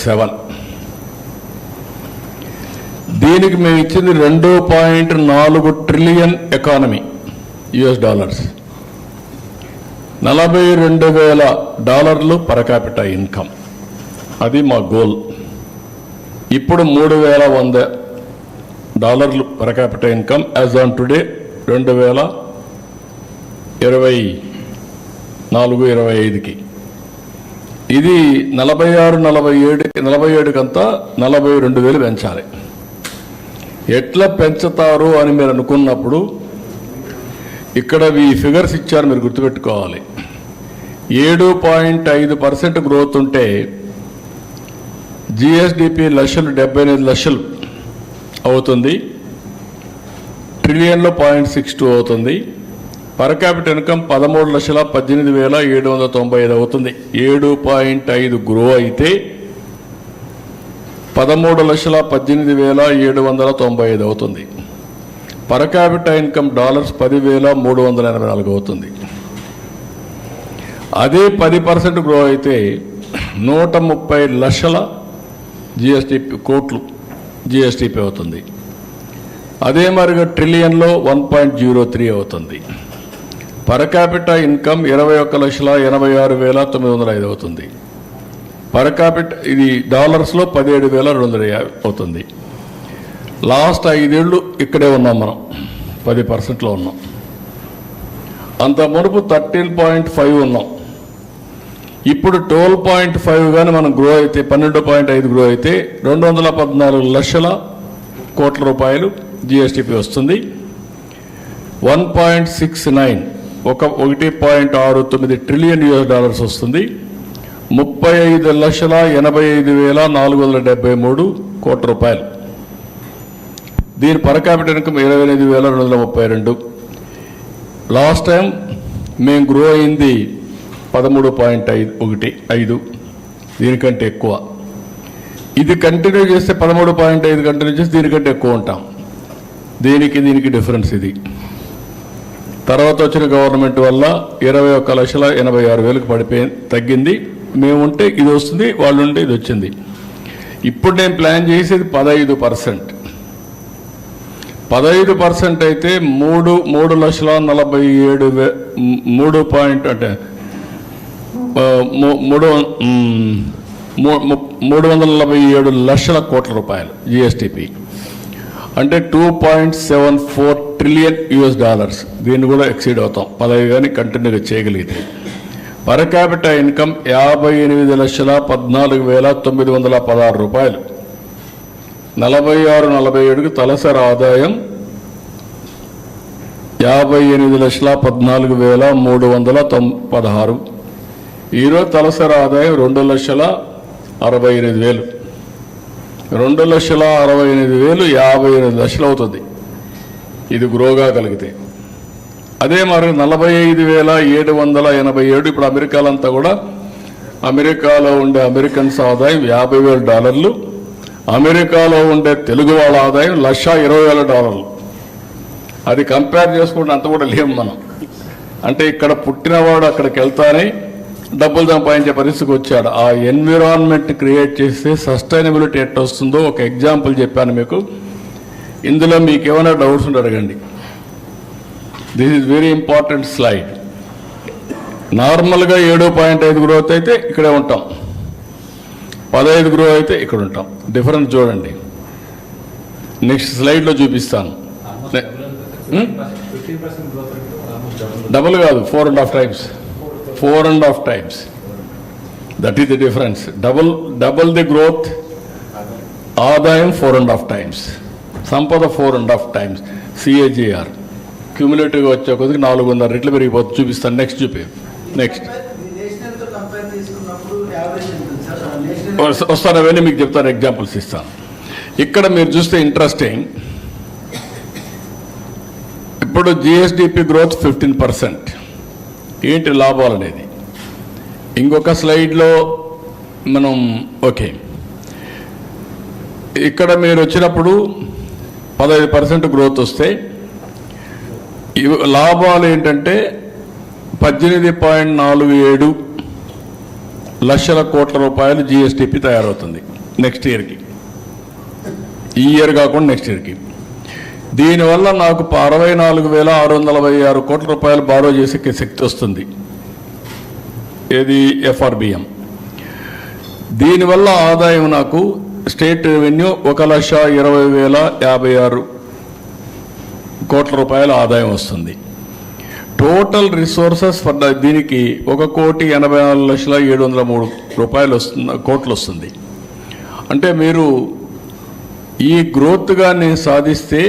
7. దీనికి మేము ఇచ్చింది $2.4 trillion economy US dollars, $42,000 per capital income. అది మా గోల్. ఇప్పుడు $3,100 per capital income as on today 2024-25కి. ఇది 46-47 కంతా 42,000 పెంచాలి. ఎట్లా పెంచుతారు అని మీరు అనుకున్నప్పుడు ఇక్కడ ఈ ఫిగర్స్ ఇచ్చారు, మీరు గుర్తుపెట్టుకోవాలి. 7.5% గ్రోత్ ఉంటే GSDP 78 లక్షలు అవుతుంది, ట్రిలియన్లో 0.62 అవుతుంది. పర్ క్యాపిటల్ ఇన్కమ్ 13,18,795 అవుతుంది. 7.5 గ్రో అయితే 13,18,795 అవుతుంది. పర్ క్యాపిటల్ ఇన్కమ్ $10,384 అవుతుంది. అదే 10% గ్రో అయితే 130 లక్షల కోట్లు GSDP అవుతుంది. అదే మరిగా ట్రిలియన్లో 1.03 అవుతుంది. పర్ క్యాపిటల్ ఇన్కమ్ 21,86,905 అవుతుంది. పర్ క్యాపిటల్ ఇది డాలర్స్లో 17,250 అవుతుంది. లాస్ట్ 5 ఏళ్ళు ఇక్కడే ఉన్నాం, మనం 10%లో ఉన్నాం. అంత మునుపు 13.5 ఉన్నాం. ఇప్పుడు 12.5 కానీ మనం గ్రో అయితే 12.5 గ్రో అయితే 214 లక్షల కోట్ల రూపాయలు GSDP వస్తుంది. 1.69 1.69 ట్రిలియన్ US డాలర్స్ వస్తుంది. 35,85,473 కోట్ల రూపాయలు. దీని per capital income 28,232. Last time మేము గ్రో అయింది 13.5, దీనికంటే ఎక్కువ. ఇది కంటిన్యూ చేస్తే 13.5 కంటిన్యూ చేస్తే దీనికంటే ఎక్కువ ఉంటాం. దీనికి డిఫరెన్స్ ఇది. తర్వాత వచ్చిన గవర్నమెంట్ వల్ల 21,86,000 తగ్గింది. మేముంటే ఇది వస్తుంది, వాళ్ళు ఉంటే ఇది వచ్చింది. ఇప్పుడు నేను ప్లాన్ చేసేది 15%. 15% అయితే 347 లక్షల కోట్ల రూపాయలు GSDP అంటే 2.74 ట్రిలియన్ US డాలర్స్. దీన్ని కూడా ఎక్సీడ్ అవుతాం 15 కానీ కంటిన్యూగా చేయగలిగితే. పర్ క్యాపిటల్ ఇన్కమ్ 58,14,916 రూపాయలు. 46-47కి తలసరి ఆదాయం 58,14,316. ఈరోజు తలసరి ఆదాయం 2,68,000. 2,68,000 58 లక్షలు అవుతుంది ఇది గ్రోగా కలిగితే. అదే మరి 45,787. ఇప్పుడు అమెరికాలంతా కూడా, అమెరికాలో ఉండే అమెరికన్స్ ఆదాయం $50,000. అమెరికాలో ఉండే తెలుగు వాళ్ళ ఆదాయం $120,000. అది కంపేర్ చేసుకుంటే అంత కూడా లేము మనం. అంటే ఇక్కడ పుట్టినవాడు అక్కడికి వెళ్తానే డబ్బులు సంపాదించే పరిస్థితికి వచ్చాడు. ఆ ఎన్విరాన్మెంట్ క్రియేట్ చేస్తే సస్టైనబిలిటీ ఎట్లా వస్తుందో ఒక ఎగ్జాంపుల్ చెప్పాను మీకు. ఇందులో మీకు ఏమైనా డౌట్స్ ఉంటే అడగండి. This is very important slide. నార్మల్గా 7.5 గ్రోత్ అయితే ఇక్కడే ఉంటాం, 15 గ్రో అయితే ఇక్కడ ఉంటాం. డిఫరెన్స్ చూడండి, నెక్స్ట్ స్లైడ్లో చూపిస్తాను. డబుల్ కాదు, 4.5 times. 4.5 times. That is the difference. Double the growth, ఆదాయం 4.5 times, సంపద 4.5 times. CAGR క్యూములేటివ్గా వచ్చే కొద్దిగా 400 రెట్లు పెరిగిపోతుంది. చూపిస్తాను, నెక్స్ట్ నెక్స్ట్ వస్తాను, అవన్నీ మీకు చెప్తాను, ఎగ్జాంపుల్స్ ఇస్తాను. ఇక్కడ మీరు చూస్తే ఇంట్రెస్టింగ్, ఇప్పుడు GSDP గ్రోత్ 15%. ఏంటి లాభాలు అనేది ఇంకొక స్లైడ్లో మనం ఓకే. ఇక్కడ మీరు వచ్చినప్పుడు 15% గ్రోత్ వస్తే లాభాలు ఏంటంటే 18.47 లక్షల కోట్ల రూపాయలు జిఎస్టిపి తయారవుతుంది నెక్స్ట్ ఇయర్కి. ఈ ఇయర్ కాకుండా నెక్స్ట్ ఇయర్కి. దీనివల్ల నాకు 64,646 కోట్ల రూపాయలు బారో చేసే శక్తి వస్తుంది. ఏది ఎఫ్ఆర్బిఎం. దీనివల్ల ఆదాయం నాకు స్టేట్ రెవెన్యూ 1,20,056 కోట్ల రూపాయల ఆదాయం వస్తుంది. టోటల్ రిసోర్సెస్ ఫర్ దీనికి 1,84,703 కోట్లు వస్తుంది. అంటే మీరు ఈ గ్రోత్గా నేను సాధిస్తే